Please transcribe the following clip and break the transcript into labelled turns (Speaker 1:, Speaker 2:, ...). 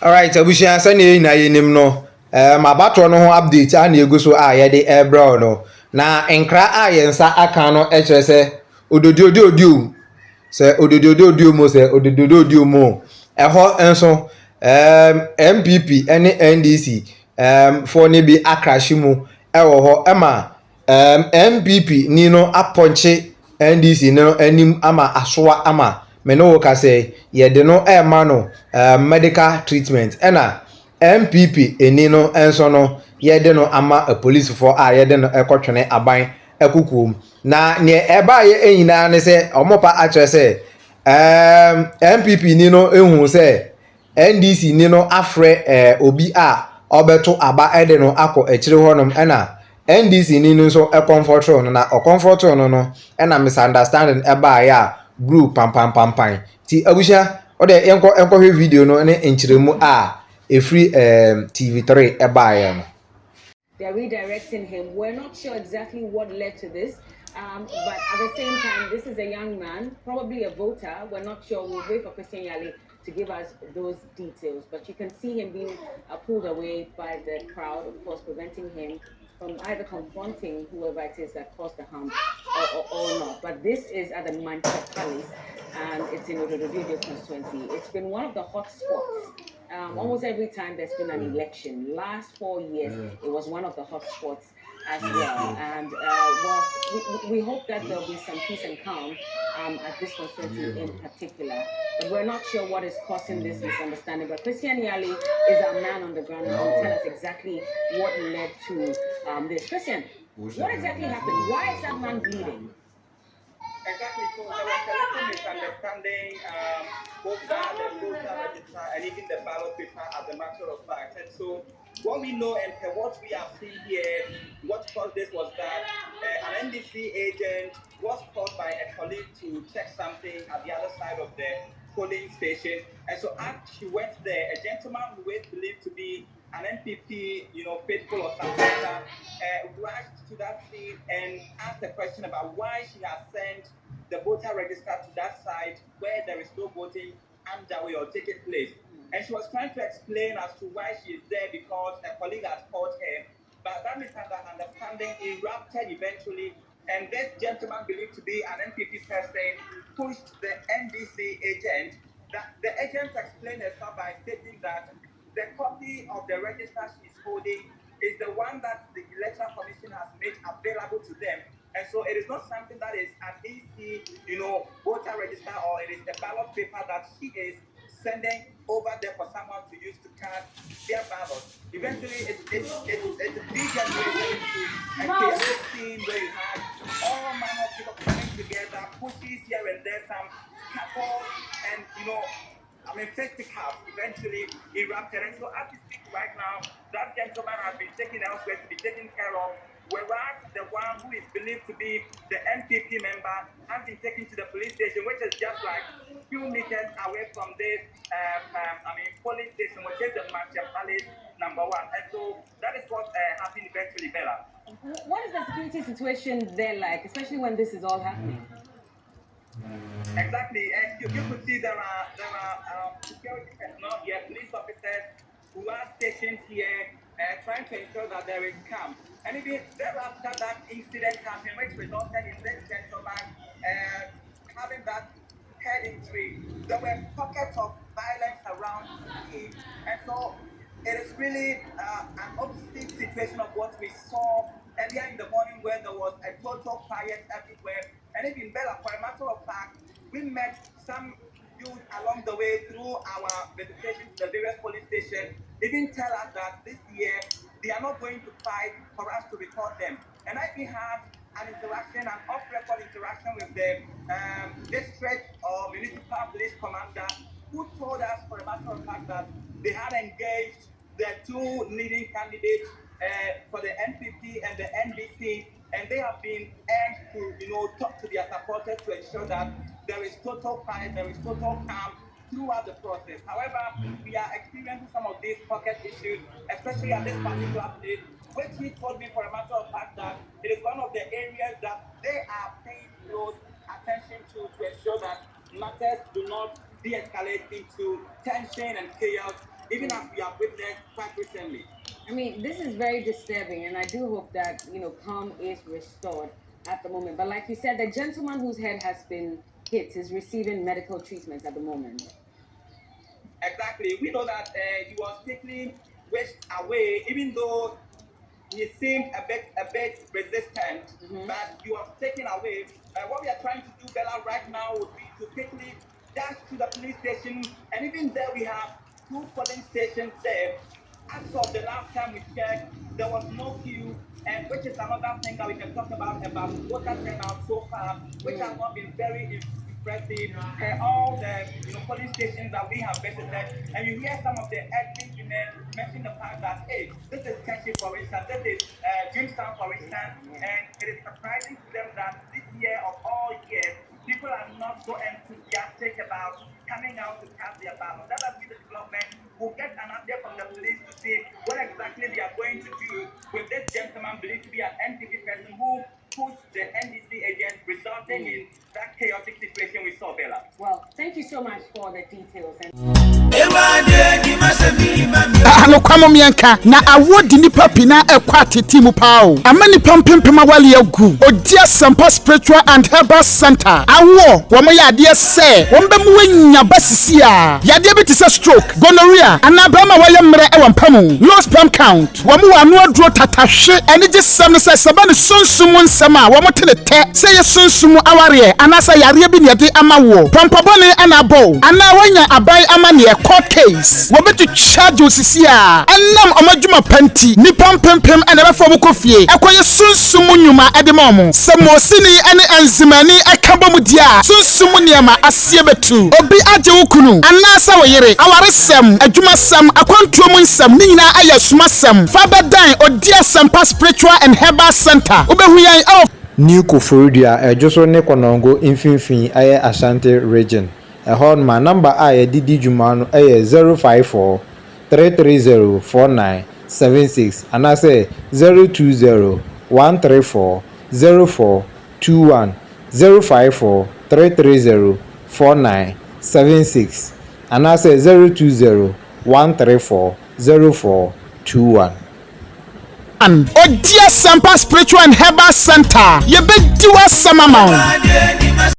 Speaker 1: Alright, abusua sani na yenim no abato no ho update a na egu so a ye de airbrow no na nkra a ye nsa aka no e kire se ododododom se ododododom se ododododom eho enso MPP ene NDC for ne bi akrashi mu ewo ho ema MPP ni no aponche NDC no anim ama asoa ama me no wo ka say ye de no e ma no medical treatment ɛna MPP eni no enso no ye de no ama a police for a ye de no ekotwene aban ekukum na ne eba ye enyina ne se omopa a kire se MPP ni no ehu se NDC ni no afre obi a obeto aba ede no akọ ekire honom ɛna NDC ni nso e comfort no na o comfort no ɛna misunderstanding eba ya group pam ti abusha o de enko hwe video no ne enchiremu a efri TV3 eba ya no.
Speaker 2: They're redirecting him. We're not sure exactly what led to this, but at the same time, this is a young man, probably a voter. We're not sure. We'll wait for Christian Yali to give us those details. But you can see him being pulled away by the crowd, of course, preventing him from either confronting whoever it is that caused the harm or not. But this is at the Manchester Palace, and it's in Odododudom constituency. It's been one of the hot spots. Almost every time there's been an election, last 4 years, it was one of the hot spots as well. And well, we hope that there'll be some peace and calm at this constituency in particular. But we're not sure what is causing this misunderstanding. But Christian Yali is our man on the ground and will tell us exactly what led to this. Christian, what exactly happened? Why is that man bleeding?
Speaker 3: Exactly. So there was a little misunderstanding, both the voter register and even the ballot paper, as a matter of fact. And so what we know and what we have seen here, what caused this was that an NDC agent was called by a colleague to check something at the other side of the polling station. And so as she went there, a gentleman who was believed to be an NPP, faithful or something like that, rushed to that scene and asked a question about why she has sent the voter register to that side where there is no voting underway or taking place. And she was trying to explain as to why she is there because a colleague has called her. But that misunderstanding erupted eventually, and this gentleman believed to be an NPP person pushed the NDC agent. The agent explained herself by stating that the copy of the register she's holding is the one that the Electoral Commission has made available to them. And so it is not something that is an easy, voter register, or it is the ballot paper that she is sending over there for someone to use to cast their ballot. Eventually, it's degenerated into a chaotic scene where you have all manner of people coming together, pushes here and there, some scuffles, and fisticuffs eventually erupted. And so as we speak right now, that gentleman has been taken elsewhere to be taken care of, whereas the one who is believed to be the NPP member has been taken to the police station, which is just like a few meters away from this police station, which is the Manchester Palace number 1. And so that is what happened eventually, Bella.
Speaker 2: What is the security situation there like, especially when this is all happening?
Speaker 3: Exactly, and you could see there are security personnel here, police officers who are stationed here, trying to ensure that there is calm. And even thereafter that incident happened, which resulted in this gentleman having that head injury, there were pockets of violence around him, and so it is really an opposite situation of what we saw earlier in the morning, where there was a total quiet everywhere. And even Bella, for a matter of fact, we met some youth along the way through our visitation to the various police stations, even tell us that this year they are not going to fight for us to record them. And I even had an interaction, an off-record interaction with the district or municipal police commander, who told us, for a matter of fact, that they had engaged the two leading candidates for the NPP and the NDC, and they have been urged to, talk to their supporters to ensure that there is total quiet, there is total calm throughout the process. However, we are experiencing some of these pocket issues, especially at this particular place, which he told me, for a matter of fact, that it is one of the areas that they are paying close attention to ensure that matters do not de-escalate into tension and chaos even as we have witnessed quite recently.
Speaker 2: I mean, this is very disturbing, and I do hope that calm is restored at the moment. But like you said, the gentleman whose head has been hit is receiving medical treatment at the moment.
Speaker 3: Exactly. We know that he was quickly whisked away, even though he seemed a bit resistant, but he was taken away. What we are trying to do, Bella, right now would be to quickly dash to the police station, and even there we have 2 polling stations there. As of the last time we checked, there was no queue, and which is another thing that we can talk about voter turnout so far, which has not been very impressive. All the polling stations that we have visited, and you hear some of the ethnic women mention the fact that, hey, this is Keshi, for instance, this is Jamestown, for instance, and it is surprising to them that this year of all years, people are not so enthusiastic about coming out to cast their ballot. That has been the development. We'll get an update from the police to see what exactly they are going to do with this gentleman believed to be an NDC person who pushed the NDC agents, resulting in that chaotic situation we saw, Bella.
Speaker 2: Well, thank you so much for the details.
Speaker 4: Ano kwamo mianka na awodi nipa pina ekwati timu pao. Amani pampempema wali agu. Odia Sampa Spiritual and Herbal Center. Awo wamo yade se. Wombe mu enya basisi a. Yade bi tise stroke, gonorrhea, anabama waya mre ewa mpamu. Low sperm count. Wamo anu adro tatashe eni je sam ne se sabane sunsumu nsema wamo telete. Se ye sunsumu aware anasa yare bi ne yade amawo. Pampabone anabo. Ana wanya abai amane court case. Wobetu charge osisi a. Enam omadwuma panti. Ni pampempem ene befo bukofie. Ekoye sunsumu nyuma edemom. Se mosini ene enzimani akabomu dia. Sunsumu niama asie betu. Obi aje wukunu. Anasa woyere. Awaresem, adwumasem, akwantuomu nsem ni nyina aya sumasem. Fabadan Odia Sampa Spiritual and Herbal Center. Obehuyan of
Speaker 1: New Koforidia ejoso ne konongo infinfin aye Ashanti region. My number I didi juma no 054 330 4976 and I say 020 134 0421 054 330 4976 and I say 020 134 0421.
Speaker 4: Odia Sampa Spiritual and Herbal Center. Ye be diwa samamount.